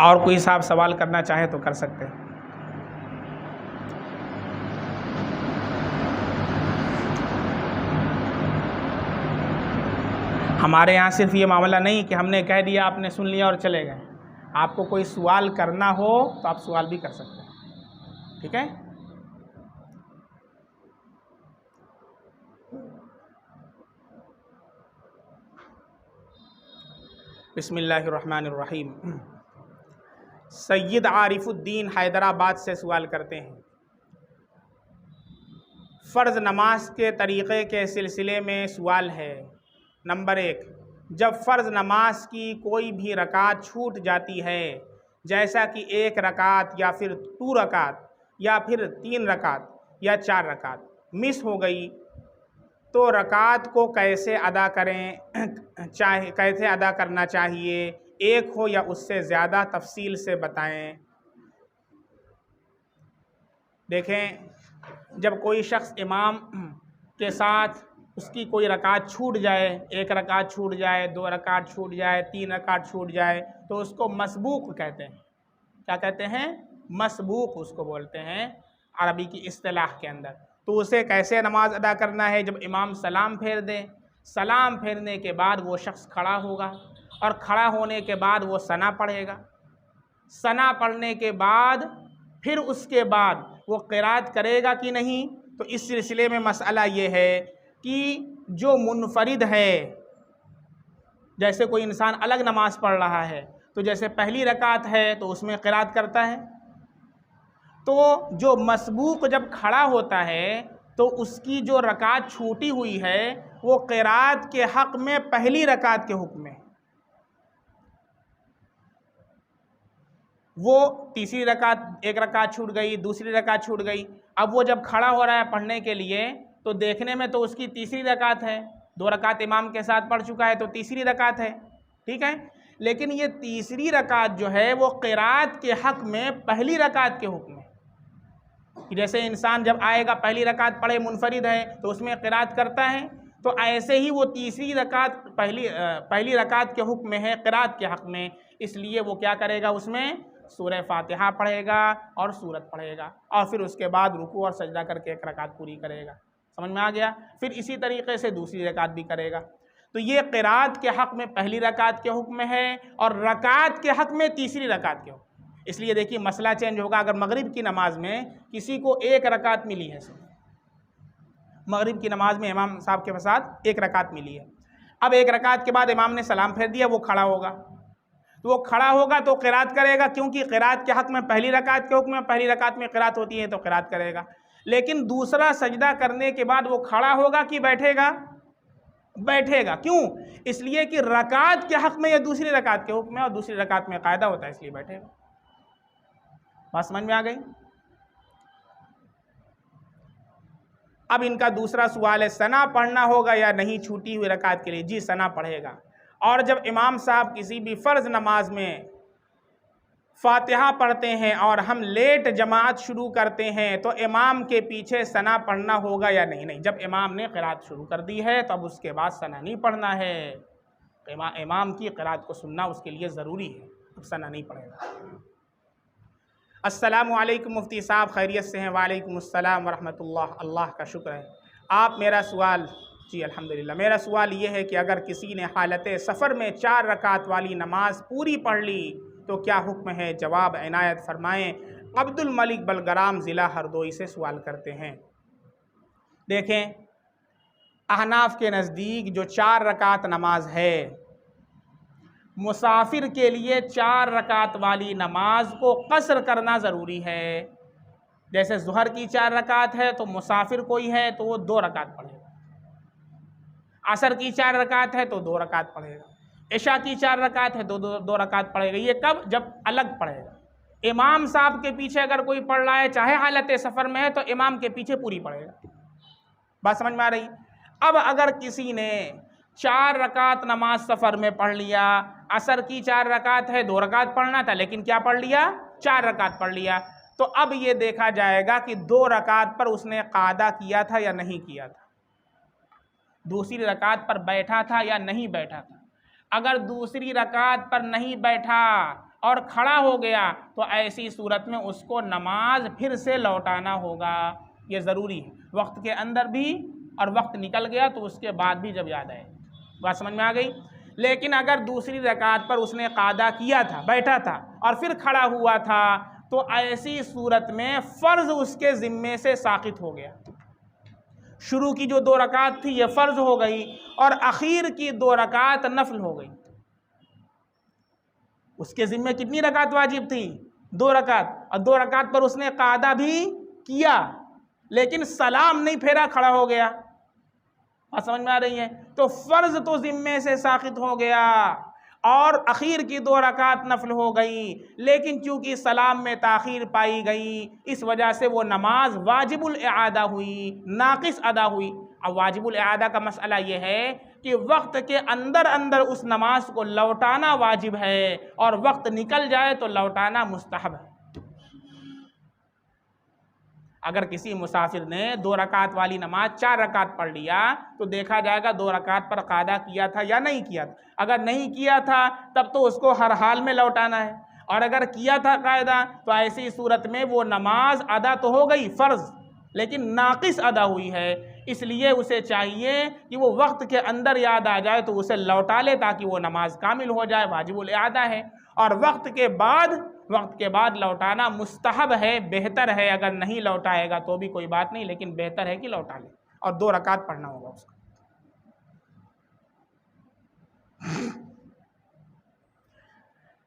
और कोई साहब सवाल करना चाहे तो कर सकते हैं। हमारे यहाँ सिर्फ ये मामला नहीं कि हमने कह दिया, आपने सुन लिया और चले गए। आपको कोई सवाल करना हो तो आप सवाल भी कर सकते हैं, ठीक है। बिस्मिल्लाहिर्रहमानिर्रहीम। सैयद आरिफुद्दीन हैदराबाद से सवाल करते हैं, फ़र्ज़ नमाज के तरीक़े के सिलसिले में सवाल है। नंबर 1, जब फ़र्ज़ नमाज की कोई भी रकात छूट जाती है, जैसा कि 1 रकात या फिर 2 रकात या फिर 3 रकात या 4 रकात मिस हो गई, तो रकात को कैसे अदा कैसे अदा करना चाहिए? एक हो या उससे ज़्यादा, तफसील से बताएं। देखें, जब कोई शख्स इमाम के साथ उसकी कोई रकात छूट जाए, 1 रकात छूट जाए, 2 रकात छूट जाए, 3 रकात छूट जाए, तो उसको मसबूक कहते हैं। क्या कहते हैं? मसबूक उसको बोलते हैं अरबी की इस्तिलाह के अंदर। तो उसे कैसे नमाज अदा करना है? जब इमाम सलाम फेर दे, सलाम फेरने के बाद वो शख्स खड़ा होगा और खड़ा होने के बाद वो सना पढ़ेगा। सना पढ़ने के बाद फिर उसके बाद वो क़िरात करेगा कि नहीं? तो इस सिलसिले में मसला ये है कि जो मुनफरिद है, जैसे कोई इंसान अलग नमाज पढ़ रहा है, तो जैसे पहली रकात है तो उसमें क़िरात करता है, तो जो मसबूक जब खड़ा होता है तो उसकी जो रकात छूटी हुई है वो क़िरात के हक़ में पहली रकात के हुक्म में, वो तीसरी रकात, 1 रकात छूट गई, दूसरी रकात छूट गई, अब वो जब खड़ा हो रहा है पढ़ने के लिए तो देखने में तो उसकी तीसरी रकात है, 2 रकात इमाम के साथ पढ़ चुका है तो तीसरी रकात है, ठीक है। लेकिन ये तीसरी रकात जो है वो क़िरात के हक़ में पहली रकात के हुक्म में, जैसे इंसान जब आएगा पहली रकात पढ़े, मुनफरिद है तो उसमें क़िरात करता है, तो ऐसे ही वो तीसरी रकात पहली रकात के हुक्म में है, क़िरात के हक़ में, इसलिए वो क्या करेगा? उसमें सूरह फातिहा पढ़ेगा और सूरत पढ़ेगा और फिर उसके बाद रुकू और सजदा करके 1 रकात पूरी करेगा। समझ में आ गया? फिर इसी तरीके से दूसरी रकात भी करेगा। तो ये क़िरात के हक़ में पहली रकात के हुक्म में है और रकात के हक़ में तीसरी रकात के हुक्म। इसलिए देखिए मसला चेंज होगा। अगर मगरिब की नमाज में किसी को 1 रकात मिली है, मगरिब की नमाज में इमाम साहब के साथ 1 रकात मिली है, अब 1 रकात के बाद इमाम ने सलाम फेर दिया, वो खड़ा होगा, तो वो खड़ा होगा तो क़िरात करेगा, क्योंकि क़िरात के हक़ में पहली रकात के हुक्म में, पहली रकात में क़िरात होती है तो क़िरात करेगा। लेकिन दूसरा सजदा करने के बाद वो खड़ा होगा कि बैठेगा? बैठेगा। क्यों? इसलिए कि रकात के हक़ में या दूसरी रकात के हुक्म में, और दूसरी रकात में कायदा होता है, इसलिए बैठेगा। बात समझ में आ गई? अब इनका दूसरा सवाल है, सना पढ़ना होगा या नहीं छूटी हुई रकात के लिए? जी, सना पढ़ेगा। और जब इमाम साहब किसी भी फ़र्ज़ नमाज में फातिहा पढ़ते हैं और हम लेट जमात शुरू करते हैं तो इमाम के पीछे सना पढ़ना होगा या नहीं? नहीं, जब इमाम ने क़िरात शुरू कर दी है तो अब उसके बाद सना नहीं पढ़ना है। इमाम की क़िरात को सुनना उसके लिए ज़रूरी है, अब सना नहीं पढ़ेगा। अस्सलामु अलैकुम मुफ्ती साहब, खैरियत से हैं? वालेकुम अस्सलाम वरहमतुल्लाह, अल्लाह का शुक्र है। आप मेरा सवाल, जी अल्हम्दुलिल्लाह, मेरा सवाल ये है कि अगर किसी ने हालत सफ़र में 4 रकात वाली नमाज पूरी पढ़ ली तो क्या हुक्म है? जवाब इनायत फरमाएँ। अब्दुल मलिक बलगराम ज़िला हरदोई से सवाल करते हैं। देखें, अहनाफ के नज़दीक जो 4 रकात नमाज है, मुसाफिर के लिए 4 रकात वाली नमाज को कसर करना ज़रूरी है। जैसे ज़ुहर की 4 रकात है तो मुसाफिर कोई है तो वो 2 रकात पढ़ेगा, असर की 4 रकात है तो 2 रकात पढ़ेगा, इशा की 4 रकात है तो 2 रकात पढ़ेगा। ये कब? जब अलग पढ़ेगा। इमाम साहब के पीछे अगर कोई पढ़ रहा है, चाहे हालत सफ़र में है, तो इमाम के पीछे पूरी पढ़ेगा। बात समझ में आ रही? अब अगर किसी ने 4 रकात नमाज सफ़र में पढ़ लिया, असर की 4 रकात है, 2 रकात पढ़ना था, लेकिन क्या पढ़ लिया? 4 रकात पढ़ लिया, तो अब ये देखा जाएगा कि 2 रकात पर उसने क़ादा किया था या नहीं किया था, दूसरी रकात पर बैठा था या नहीं बैठा था। अगर दूसरी रकात पर नहीं बैठा और खड़ा हो गया तो ऐसी सूरत में उसको नमाज फिर से लौटाना होगा, ये ज़रूरी है, वक्त के अंदर भी और वक्त निकल गया तो उसके बाद भी जब याद आए। बात समझ में आ गई। लेकिन अगर दूसरी रकात पर उसने कादा किया था, बैठा था और फिर खड़ा हुआ था, तो ऐसी सूरत में फ़र्ज़ उसके ज़िम्मे से साक़ित हो गया। शुरू की जो 2 रकात थी ये फ़र्ज़ हो गई और आखिर की 2 रकात नफल हो गई। उसके ज़िम्मे कितनी रकात वाजिब थी? 2 रकात, और 2 रकात पर उसने कादा भी किया लेकिन सलाम नहीं फेरा, खड़ा हो गया। बात समझ में आ रही है। तो फ़र्ज़ तो ज़िम्मे से साक़ित हो गया और आखिर की 2 रकात नफल हो गई, लेकिन चूँकि सलाम में ताख़ीर पाई गई इस वजह से वो नमाज वाजिबुल इआदा हुई, नाक़िस अदा हुई। अब वाजिबुल इआदा का मसला ये है कि वक्त के अंदर अंदर उस नमाज को लौटाना वाजिब है और वक्त निकल जाए तो लौटाना मुस्तहब है। अगर किसी मुसाफिर ने 2 रकात वाली नमाज 4 रकात पढ़ लिया तो देखा जाएगा 2 रकात पर कादा किया था या नहीं किया था। अगर नहीं किया था तब तो उसको हर हाल में लौटाना है, और अगर किया था कायदा तो ऐसी सूरत में वो नमाज अदा तो हो गई फ़र्ज़, लेकिन नाक़िस अदा हुई है। इसलिए उसे चाहिए कि वो वक्त के अंदर याद आ जाए तो उसे लौटा ले ताकि वो नमाज कामिल हो जाए, वाजिबुल इआदा है। और वक्त के बाद लौटाना मुस्तहब है, बेहतर है। अगर नहीं लौटाएगा तो भी कोई बात नहीं, लेकिन बेहतर है कि लौटा ले और 2 रकात पढ़ना होगा उसको।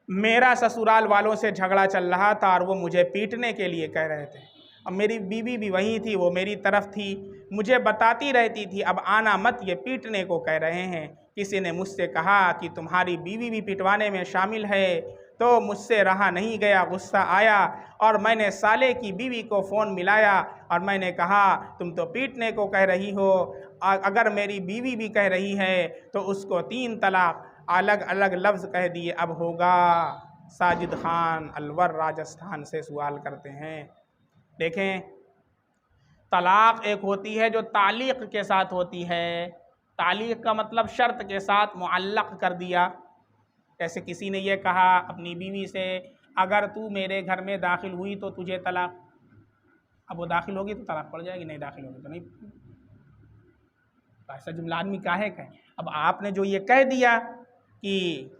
मेरा ससुराल वालों से झगड़ा चल रहा था और वो मुझे पीटने के लिए कह रहे थे। अब मेरी बीवी भी वहीं थी, वो मेरी तरफ थी, मुझे बताती रहती थी अब आना मत, ये पीटने को कह रहे हैं। किसी ने मुझसे कहा कि तुम्हारी बीवी भी पिटवाने में शामिल है, तो मुझसे रहा नहीं गया, गुस्सा आया और मैंने साले की बीवी को फ़ोन मिलाया और मैंने कहा तुम तो पीटने को कह रही हो, अगर मेरी बीवी भी कह रही है तो उसको 3 तलाक, अलग अलग लफ्ज़ कह दिए, अब होगा। साजिद खान अलवर राजस्थान से सवाल करते हैं। देखें, तलाक़ एक होती है जो तालीक़ के साथ होती है। तालीक़ का मतलब शर्त के साथ मुअल्लक़ कर दिया। जैसे किसी ने ये कहा अपनी बीवी से अगर तू मेरे घर में दाखिल हुई तो तुझे तलाक़, अब वो दाखिल होगी तो तलाक़ पड़ जाएगी, नहीं दाखिल होगी तो नहीं। तो ऐसा जुमला आदमी काहे कहे। अब आपने जो ये कह दिया कि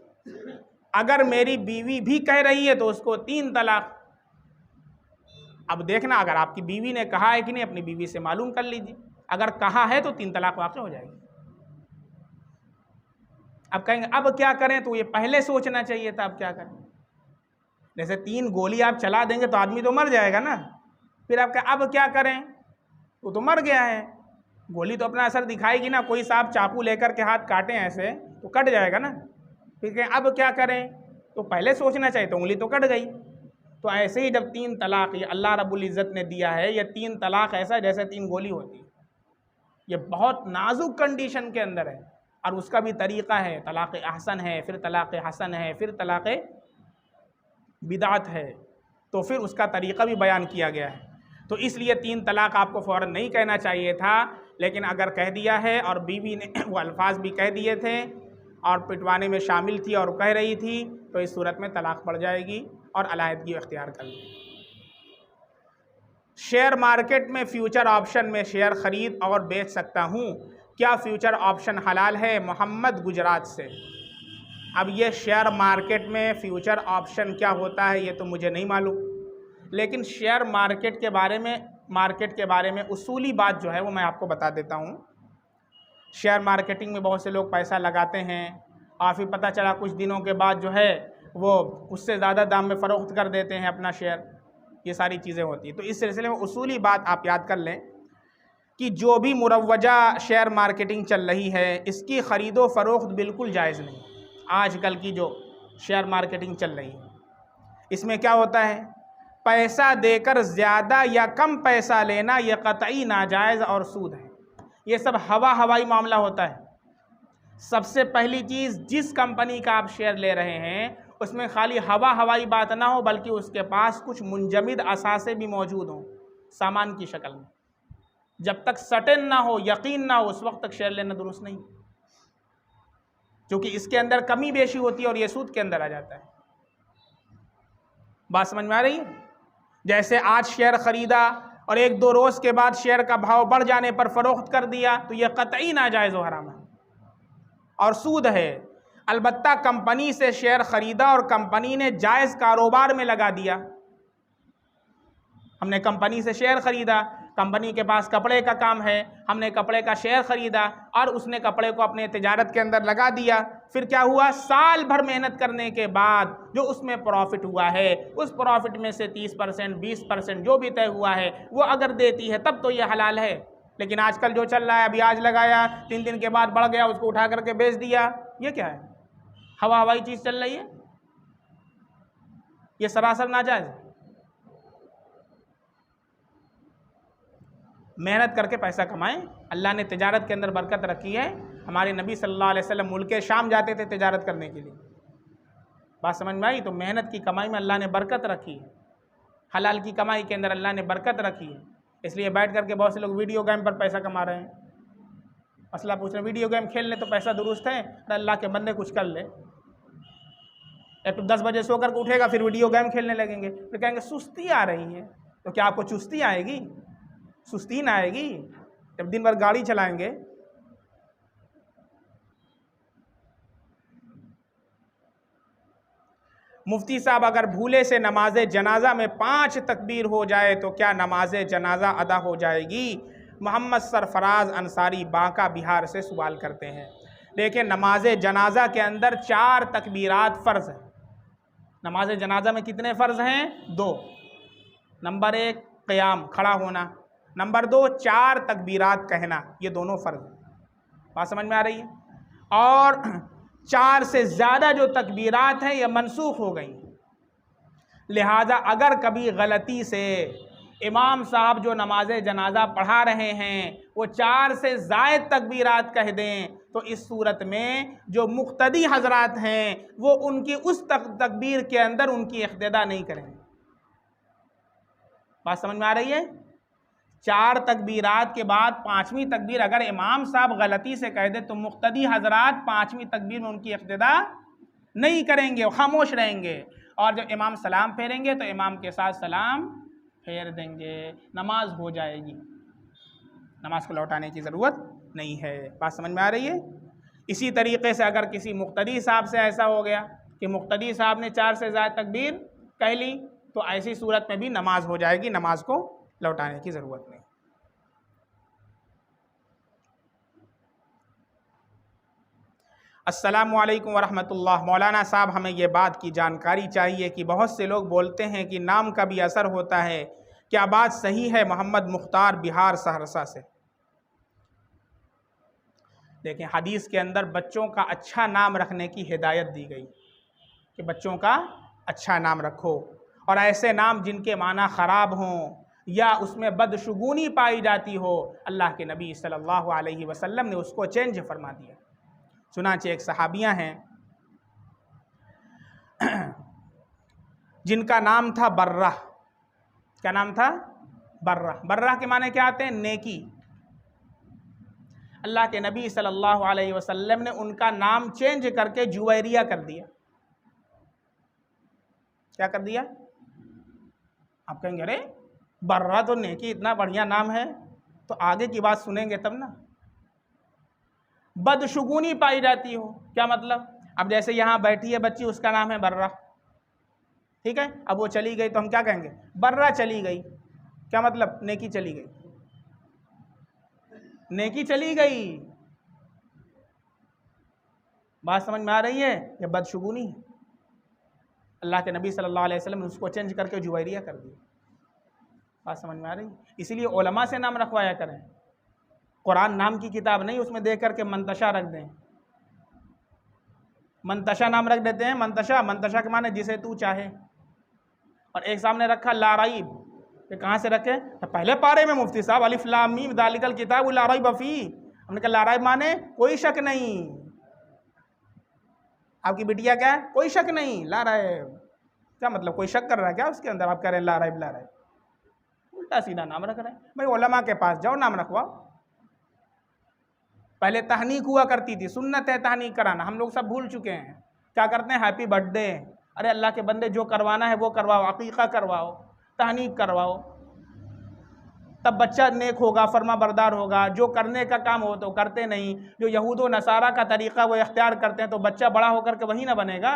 अगर मेरी बीवी भी कह रही है तो उसको 3 तलाक़। अब देखना अगर आपकी बीवी ने कहा है कि नहीं, अपनी बीवी से मालूम कर लीजिए। अगर कहा है तो 3 तलाक़ वाक़ई हो जाएगी। अब कहेंगे अब क्या करें, तो ये पहले सोचना चाहिए था। अब क्या करें, जैसे 3 गोली आप चला देंगे तो आदमी तो मर जाएगा ना। फिर आप अब क्या करें, वो तो मर गया है, गोली तो अपना असर दिखाएगी ना। कोई साहब चाकू लेकर के हाथ काटें ऐसे तो कट जाएगा ना। फिर कहें अब क्या करें, तो पहले सोचना चाहिए, तो उंगली तो कट गई। तो ऐसे ही जब 3 तलाक़ ये अल्लाह रब्बुल इज़्ज़त ने दिया है, ये 3 तलाक़ ऐसा जैसे 3 गोली होती है। ये बहुत नाजुक कंडीशन के अंदर है और उसका भी तरीक़ा है। तलाक़ अहसन है, फिर तलाक़ हसन है, फिर तलाक़ बिदात है, तो फिर उसका तरीक़ा भी बयान किया गया है। तो इसलिए 3 तलाक़ आपको फ़ौरन नहीं कहना चाहिए था, लेकिन अगर कह दिया है और बीवी ने वो अल्फाज भी कह दिए थे और पिटवाने में शामिल थी और कह रही थी, तो इस सूरत में तलाक़ पड़ जाएगी और अलहदगी इख्तियार कर ली। शेयर मार्केट में फ्यूचर ऑप्शन में शेयर ख़रीद और बेच सकता हूँ, क्या फ्यूचर ऑप्शन हलाल है? मोहम्मद गुजरात से। अब ये शेयर मार्केट में फ्यूचर ऑप्शन क्या होता है ये तो मुझे नहीं मालूम, लेकिन शेयर मार्केट के बारे में उसूली बात जो है वो मैं आपको बता देता हूँ। शेयर मार्केटिंग में बहुत से लोग पैसा लगाते हैं और फिर पता चला कुछ दिनों के बाद जो है वो उससे ज़्यादा दाम में फ़रोख्त कर देते हैं अपना शेयर। ये सारी चीज़ें होती हैं। तो इस सिलसिले में उसूली बात आप याद कर लें कि जो भी मुरव्वजा शेयर मार्केटिंग चल रही है इसकी ख़रीदो फ़रोख्त बिल्कुल जायज़ नहीं। आजकल की जो शेयर मार्केटिंग चल रही है इसमें क्या होता है, पैसा देकर ज़्यादा या कम पैसा लेना यह कतई नाजायज़ और सूद है। ये सब हवाई मामला होता है। सबसे पहली चीज़, जिस कंपनी का आप शेयर ले रहे हैं उसमें खाली हवाई बात ना हो, बल्कि उसके पास कुछ मुंजमिद असासे भी मौजूद हों सामान की शक्ल में। जब तक सर्टेन ना हो, यकीन ना हो, उस वक्त तक शेयर लेना दुरुस्त नहीं, क्योंकि इसके अंदर कमी बेशी होती है और ये सूद के अंदर आ जाता है। बात समझ में आ रही है? जैसे आज शेयर खरीदा और 1-2 रोज़ के बाद शेयर का भाव बढ़ जाने पर फरोख्त कर दिया तो यह कतई नाजायज़ व हराम है और सूद है। अलबत्ता कंपनी से शेयर खरीदा और कंपनी ने जायज़ कारोबार में लगा दिया। हमने कंपनी से शेयर खरीदा, कंपनी के पास कपड़े का काम है, हमने कपड़े का शेयर खरीदा और उसने कपड़े को अपने तिजारत के अंदर लगा दिया। फिर क्या हुआ, साल भर मेहनत करने के बाद जो उसमें प्रॉफिट हुआ है उस प्रॉफिट में से 30%, 20% जो भी तय हुआ है वो अगर देती है तब तो ये हलाल है। लेकिन आजकल जो चल रहा है, अभी आज लगाया 3 दिन के बाद बढ़ गया, उसको उठा करके बेच दिया, ये क्या है? हवाई चीज़ चल रही है, ये सरासर नाजायज़ है। मेहनत करके पैसा कमाएं। अल्लाह ने तिजारत के अंदर बरकत रखी है। हमारे नबी सल्लल्लाहु अलैहि वसल्लम मुल्के शाम जाते थे तिजारत करने के लिए। बात समझ में आई? तो मेहनत की कमाई में अल्लाह ने बरकत रखी है, हलाल की कमाई के अंदर अल्लाह ने बरकत रखी है। इसलिए बैठ करके बहुत से लोग वीडियो गेम पर पैसा कमा रहे हैं। मसला पूछ रहे हैं वीडियो गेम खेल ले तो पैसा दुरुस्त है? अल्लाह के बंदे कुछ कर ले। एक तो 10 बजे सो करके उठेगा फिर वीडियो गेम खेलने लगेंगे, फिर कहेंगे सुस्ती आ रही है। तो क्या आपको चुस्ती आएगी? सुस्ती ना आएगी जब दिन भर गाड़ी चलाएंगे। मुफ्ती साहब, अगर भूले से नमाज जनाजा में 5 तकबीर हो जाए तो क्या नमाज जनाजा अदा हो जाएगी? मोहम्मद सरफराज अंसारी बांका बिहार से सवाल करते हैं। देखिए, नमाज जनाजा के अंदर 4 तकबीरात फ़र्ज़ है। नमाज जनाजा में कितने फ़र्ज़ हैं? 2। नंबर 1 क़याम, खड़ा होना। नंबर 2 4 तकबीरात कहना, ये दोनों फ़र्ज़ हैं। बात समझ में आ रही है? और 4 से ज़्यादा जो तकबीरात हैं ये मनसूख हो गई। लिहाजा अगर कभी गलती से इमाम साहब जो नमाज जनाजा पढ़ा रहे हैं वो 4 से ज़ायद तकबीरात कह दें तो इस सूरत में जो मुक्तदी हजरात हैं वो उनकी उस तकबीर के अंदर उनकी इख्तिदा नहीं करेंगे। बात समझ में आ रही है? 4 तकबीरात के बाद 5वीं तकबीर अगर इमाम साहब गलती से कह दे तो मुक्तदी हजरात 5वीं तकबीर में उनकी इख्तिदा नहीं करेंगे, खामोश रहेंगे। और जब इमाम सलाम फेरेंगे तो इमाम के साथ सलाम फेर देंगे, नमाज हो जाएगी। नमाज को लौटाने की ज़रूरत नहीं है। बात समझ में आ रही है? इसी तरीके से अगर किसी मुक्तदी साहब से ऐसा हो गया कि मुक्तदी साहब ने 4 से ज़्यादा तकबीर कह ली तो ऐसी सूरत में भी नमाज हो जाएगी, नमाज को लौटाने की ज़रूरत नहीं। अस्सलामु अलैकुम वरहमतुल्लाह। मौलाना साहब, हमें ये बात की जानकारी चाहिए कि बहुत से लोग बोलते हैं कि नाम का भी असर होता है, क्या बात सही है? मोहम्मद मुख्तार, बिहार सहरसा से। देखें, हदीस के अंदर बच्चों का अच्छा नाम रखने की हिदायत दी गई कि बच्चों का अच्छा नाम रखो, और ऐसे नाम जिनके माना ख़राब हों या उसमें बदशुगुनी पाई जाती हो, अल्लाह के नबी सल्लल्लाहु अलैहि वसल्लम ने उसको चेंज फरमा दिया। चुनांचे एक सहाबियाँ हैं जिनका नाम था बर्रा। क्या नाम था? बर्रा। बर्रा के माने क्या आते हैं? नेकी। अल्लाह के नबी सल्लल्लाहु अलैहि वसल्लम ने उनका नाम चेंज करके जुवैरिया कर दिया। क्या कर दिया? आप कहेंगे अरे बर्रा तो नेकी, इतना बढ़िया नाम है, तो आगे की बात सुनेंगे तब ना। बदशुगुनी पाई जाती हो, क्या मतलब? अब जैसे यहाँ बैठी है बच्ची, उसका नाम है बर्रा, ठीक है? अब वो चली गई तो हम क्या कहेंगे? बर्रा चली गई। क्या मतलब? नेकी चली गई, नेकी चली गई। बात समझ में आ रही है? ये बदशुगुनी है। अल्लाह के नबी सल्लल्लाहु अलैहि वसल्लम ने उसको चेंज करके जुवैरिया कर दिया। बात समझ में आ रही? इसीलिए उलमा से नाम रखवाया करें। कुरान नाम की किताब नहीं, उसमें देख करके मंतशा रख दें। मंतशा नाम रख देते हैं। मंतशा, मंतशा के माने जिसे तू चाहे। और एक सामने रखा लाराइब, ये कहाँ से रखे? तो पहले पारे में मुफ्ती साहब अलिफ लाम मीम दालिकल किताब लाराइब फी। हमने कहा लाराइब माने कोई शक नहीं। आपकी बिटिया क्या है? कोई शक नहीं, लाराइब। क्या मतलब? कोई शक कर रहा है क्या उसके अंदर? आप कह रहे हैं लाराइब लाराइब, उल्टा सीधा नाम रख रहे हैं। भाई उलमा के पास जाओ, नाम रखवाओ। पहले तहनीक हुआ करती थी, सुन्नत है तहनीक कराना, हम लोग सब भूल चुके हैं। क्या करते हैं? हैप्पी बर्थडे, अरे अल्लाह के बंदे, जो करवाना है वो करवाओ, अकीक़ा करवाओ, तहनीक करवाओ, तब बच्चा नेक होगा, फर्मा बरदार होगा। जो करने का काम हो तो करते नहीं, जो यहूद व नसारा का तरीक़ा वो इख्तियार करते हैं, तो बच्चा बड़ा होकर के वही ना बनेगा,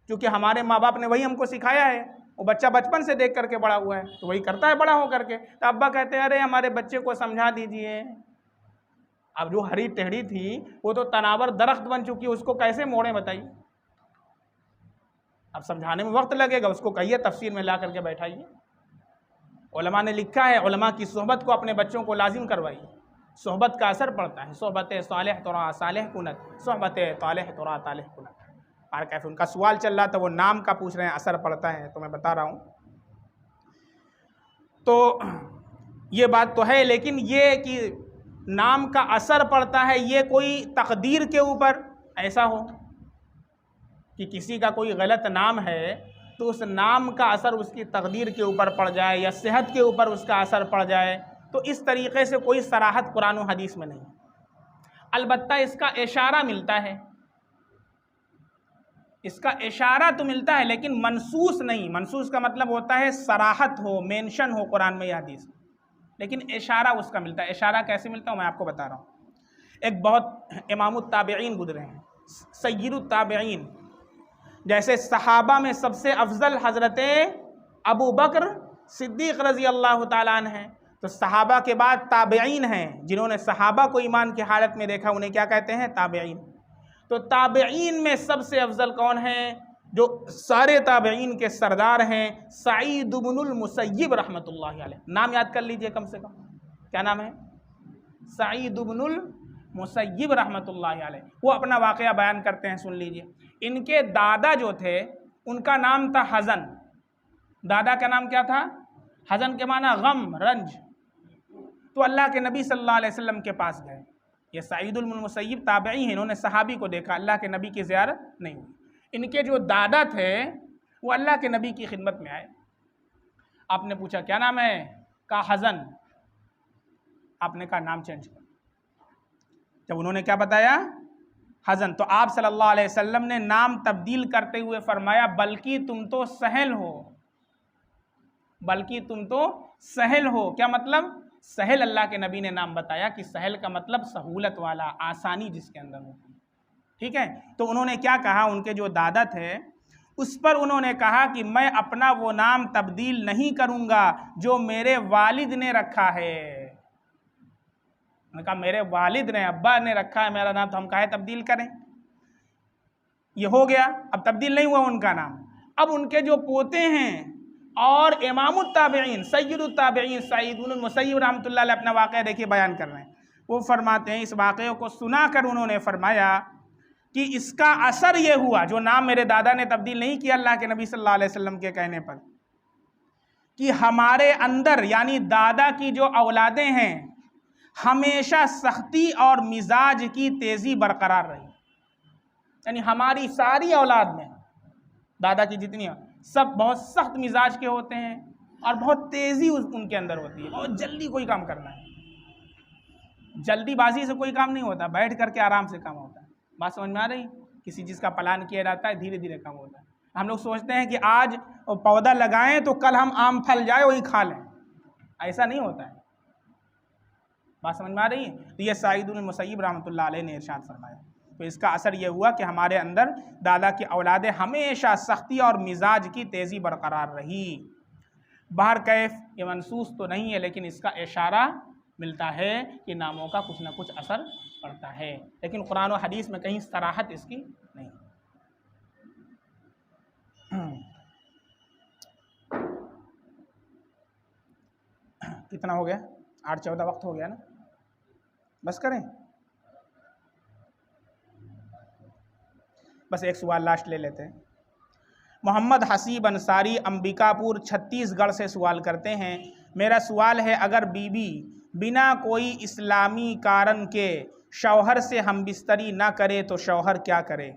क्योंकि हमारे माँ बाप ने वही हमको सिखाया है। वो बच्चा बचपन से देख करके बड़ा हुआ है तो वही करता है बड़ा होकर के। तो अब्बा कहते हैं अरे हमारे बच्चे को समझा दीजिए। अब जो हरी टेढ़ी थी वो तो तनावर दरख्त बन चुकी है, उसको कैसे मोड़े बताइए। अब समझाने में वक्त लगेगा, उसको कहिए तफसीर में ला करके बैठाइए। उलमा ने लिखा है, उलमा की सोहबत को अपने बच्चों को लाजिम करवाइए, सोहबत का असर पड़ता है। सोहबत सालेह तुरा सालेह कुनत, सोहबत तालेह तुरा तालेह कुनत। और कैसे उनका सवाल चल रहा था, वो नाम का पूछ रहे हैं, असर पड़ता है, तो मैं बता रहा हूँ। तो ये बात तो है, लेकिन ये कि नाम का असर पड़ता है, ये कोई तकदीर के ऊपर ऐसा हो कि किसी का कोई गलत नाम है तो उस नाम का असर उसकी तकदीर के ऊपर पड़ जाए या सेहत के ऊपर उसका असर पड़ जाए, तो इस तरीक़े से कोई सराहत कुरान और हदीस में नहीं। अलबत्ता इसका इशारा मिलता है, इसका इशारा तो मिलता है, लेकिन मनसूस नहीं। मनसूस का मतलब होता है सराहत हो, मेंशन हो कुरान में या हदीस में, लेकिन इशारा उसका मिलता है। इशारा कैसे मिलता है मैं आपको बता रहा हूँ। एक बहुत इमामुत ताबिईन गुजरे हैं, सय्यिदुत ताबिईन, जैसे सहाबा में सबसे अफजल हज़रत अबू बकर सिद्दीक़ रज़ी अल्लाह ताला अन्हु हैं। तो सहाबा के बाद ताबिईन हैं, जिन्होंने सहाबा को ईमान की हालत में देखा, उन्हें क्या कहते हैं? ताबिईन। तो ताबिईन में सबसे अफजल कौन हैं? जो सारे ताबिईन के सरदार हैं, सईद इब्नुल मुसय्यिब रहमतुल्लाहि अलैह। नाम याद कर लीजिए कम से कम, क्या नाम है? सईद इब्नुल मुसय्यिब रहमतुल्लाहि अलैह। वो अपना वाक़या बयान करते हैं, सुन लीजिए। इनके दादा जो थे उनका नाम था हज़न। दादा का नाम क्या था? हज़न के माना गम, रंज। तो अल्लाह के नबी सल्लल्लाहु अलैहि वसल्लम के पास गए। ये सईदुल मुसय्यिब ताबिई हैं, इन्होंने सहाबी को देखा, अल्लाह के नबी की ज़ियारत नहीं हुई। इनके जो दादा थे वो अल्लाह के नबी की खिदमत में आए। आपने पूछा क्या नाम है? कहा हज़न। आपने कहा नाम चेंज कर। जब उन्होंने क्या बताया? हज़न। तो आप सल्लल्लाहु अलैहि वसल्लम ने नाम तब्दील करते हुए फरमाया बल्कि तुम तो सहल हो, बल्कि तुम तो सहल हो। क्या मतलब? सहल अल्लाह के नबी ने नाम बताया कि सहल का मतलब सहूलत वाला, आसानी जिसके अंदर होती है। ठीक है। तो उन्होंने क्या कहा? उनके जो दादा थे उस पर उन्होंने कहा कि मैं अपना वो नाम तब्दील नहीं करूँगा जो मेरे वालिद ने रखा है। उन्होंने कहा मेरे वालिद ने, अब्बा ने रखा है मेरा नाम, तो हम काहे तब्दील करें? ये हो गया। अब तब्दील नहीं हुआ उनका नाम। अब उनके जो पोते हैं और इमामुत ताबिईन सय्यिदुत ताबिईन सईद इब्नुल मुसय्यिब रहमतुल्लाह अलैह अपना वाक़या देखिए बयान कर रहे हैं। वो फरमाते हैं, इस वाक़े को सुनाकर उन्होंने फरमाया कि इसका असर ये हुआ, जो नाम मेरे दादा ने तब्दील नहीं किया अल्लाह के नबी सल्लल्लाहु अलैहि वसल्लम के कहने पर, कि हमारे अंदर यानी दादा की जो औलादें हैं हमेशा सख्ती और मिजाज की तेज़ी बरकरार रही। यानी हमारी सारी औलाद में दादा की जितनी सब बहुत सख्त मिजाज के होते हैं और बहुत तेज़ी उनके अंदर होती है, बहुत जल्दी कोई काम करना है। जल्दीबाजी से कोई काम नहीं होता, बैठ करके आराम से काम होता है। बात समझ में आ रही? किसी चीज़ का प्लान किया जाता है, धीरे धीरे काम होता है। हम लोग सोचते हैं कि आज पौधा लगाएं तो कल हम आम फल जाए वही खा लें, ऐसा नहीं होता है। बात समझ में आ रही है? तो ये सईद इब्नुल मुसय्यिब रहमतुल्लाह अलैह ने इरशाद फरमाया। तो इसका असर यह हुआ कि हमारे अंदर दादा की औलादें हमेशा सख्ती और मिजाज की तेज़ी बरकरार रही। बाहर कैफ ये मनसूस तो नहीं है, लेकिन इसका इशारा मिलता है कि नामों का कुछ ना कुछ असर पड़ता है, लेकिन कुरान और हदीस में कहीं सराहत इसकी नहीं। कितना हो गया? 8:14 वक्त हो गया ना, बस करें। बस एक सवाल लास्ट ले लेते हैं। मोहम्मद हसीब अंसारी अंबिकापुर छत्तीसगढ़ से सवाल करते हैं, मेरा सवाल है अगर बीबी बिना कोई इस्लामी कारण के शौहर से हमबिस्तरी ना करे तो शौहर क्या करे?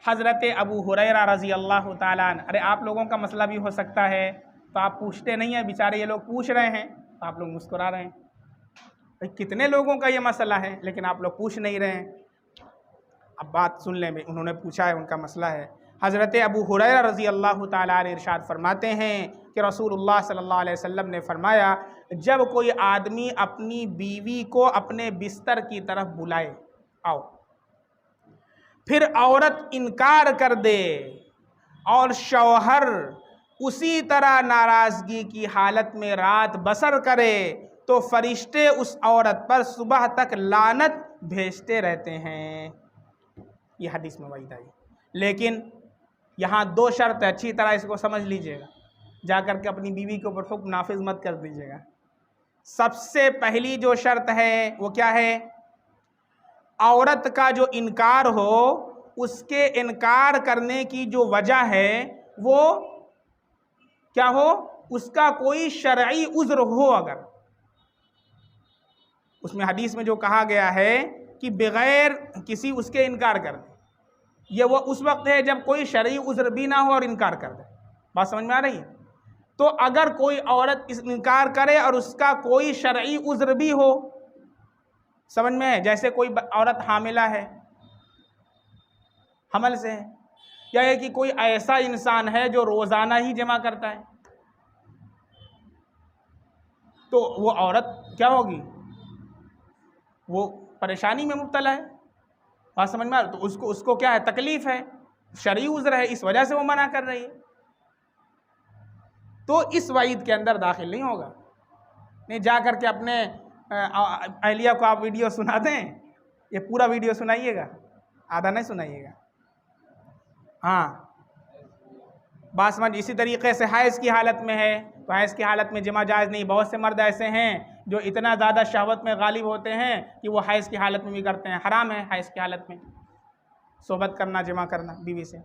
हज़रत अबू हुरैरा रज़ी अल्लाह ताला अन्हु। अरे आप लोगों का मसला भी हो सकता है, तो आप पूछते नहीं हैं, बेचारे ये लोग पूछ रहे हैं तो आप लोग मुस्कुरा रहे हैं। कितने लोगों का ये मसला है लेकिन आप लोग पूछ नहीं रहे हैं। अब बात सुन लें, उन्होंने पूछा है, उनका मसला है। हज़रत अबू हुरैरा रज़ी अल्लाह ताला अन्हु इरशाद फरमाते हैं कि रसूलुल्लाह सल्लल्लाहु अलैहि वसल्लम ने फरमाया, जब कोई आदमी अपनी बीवी को अपने बिस्तर की तरफ बुलाए, आओ, फिर औरत इनकार कर दे और शौहर उसी तरह नाराज़गी की हालत में रात बसर करे, तो फरिश्ते उस औरत पर सुबह तक लानत भेजते रहते हैं। ये हदीस में वही आई। लेकिन यहाँ 2 शर्त है, अच्छी तरह इसको समझ लीजिएगा, जा कर के अपनी बीवी के ऊपर हुक्म नाफिज मत कर दीजिएगा। सबसे पहली जो शर्त है वो क्या है? औरत का जो इनकार हो, उसके इनकार करने की जो वजह है वो क्या हो? उसका कोई शरई उज़्र हो। अगर उसमें हदीस में जो कहा गया है कि बगैर किसी उसके इनकार कर दे, ये वो उस वक्त है जब कोई शरई उज़्र भी ना हो और इनकार कर दे। बात समझ में आ रही है? तो अगर कोई औरत इस इनकार करे और उसका कोई शरई उज़्र भी हो, समझ में है? जैसे कोई औरत हामिला है, हमल से है, या है कि कोई ऐसा इंसान है जो रोज़ाना ही जमा करता है, तो वो औरत क्या होगी? वो परेशानी में मुब्तला है। बात समझ में आ रही? तो उसको क्या है? तकलीफ़ है, शरई उज़्र है, इस वजह से वो मना कर रही है। तो इस वईद के अंदर दाखिल नहीं होगा। नहीं जा कर के अपने अहलिया को आप वीडियो सुना दें, ये पूरा वीडियो सुनाइएगा, आधा नहीं सुनाइएगा। हाँ, बात समझ। इसी तरीक़े से हैज़ की हालत में है तो हैज़ की हालत में जमा जायज़ नहीं। बहुत से मर्द ऐसे हैं जो इतना ज़्यादा शहवत में गालिब होते हैं कि वो हैज़ की हालत में भी करते हैं। हराम है हैज़ की हालत में सोहबत करना, जमा करना बीवी से।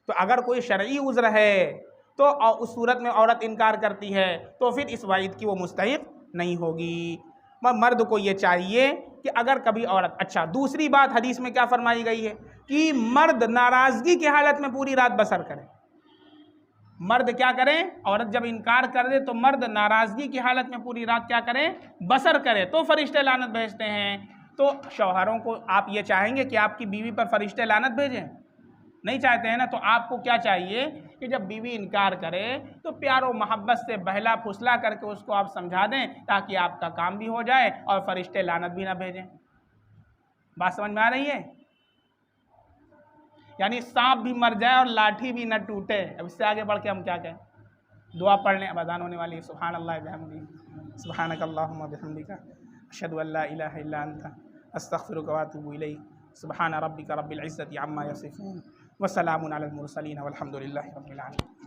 तो अगर कोई शरई उज़्र है तो उस सूरत में औरत इनकार करती है तो फिर इस वाइद की वो मुस्तहिक़ नहीं होगी। मर्द को ये चाहिए कि अगर कभी औरत, अच्छा दूसरी बात हदीस में क्या फरमाई गई है कि मर्द नाराज़गी की हालत में पूरी रात बसर करे। मर्द क्या करें? औरत जब इनकार कर दे तो मर्द नाराज़गी की हालत में पूरी रात क्या करें? बसर करे, तो फरिश्ते लानत भेजते हैं। तो शौहरों को आप ये चाहेंगे कि आपकी बीवी पर फरिश्ते लानत भेजें? नहीं चाहते हैं ना। तो आपको क्या चाहिए कि जब बीवी इनकार करे तो प्यार और मोहब्बत से बहला फुसला करके उसको आप समझा दें, ताकि आपका काम भी हो जाए और फरिश्ते लानत भी ना भेजें। बात समझ में आ रही है? यानी सांप भी मर जाए और लाठी भी न टूटे। अब इससे आगे बढ़ के हम क्या कहें? दुआ पढ़ लें, अब अज़ान होने वाली है। सुभान अल्लाह बिहम्दिही, सुभानक अल्लाहुम्मा बिहम्दिका, अशहदु अल्ला इलाहा इल्ला अंता, अस्तगफिरुका व अतूबु इलैक। सुभान रब्बिका रब्बिल इज़्ज़ति अम्मा यसिफून व सलामुन अलल मुरसलीन वल्हम्दुलिल्लाहि रब्बिल आलमीन।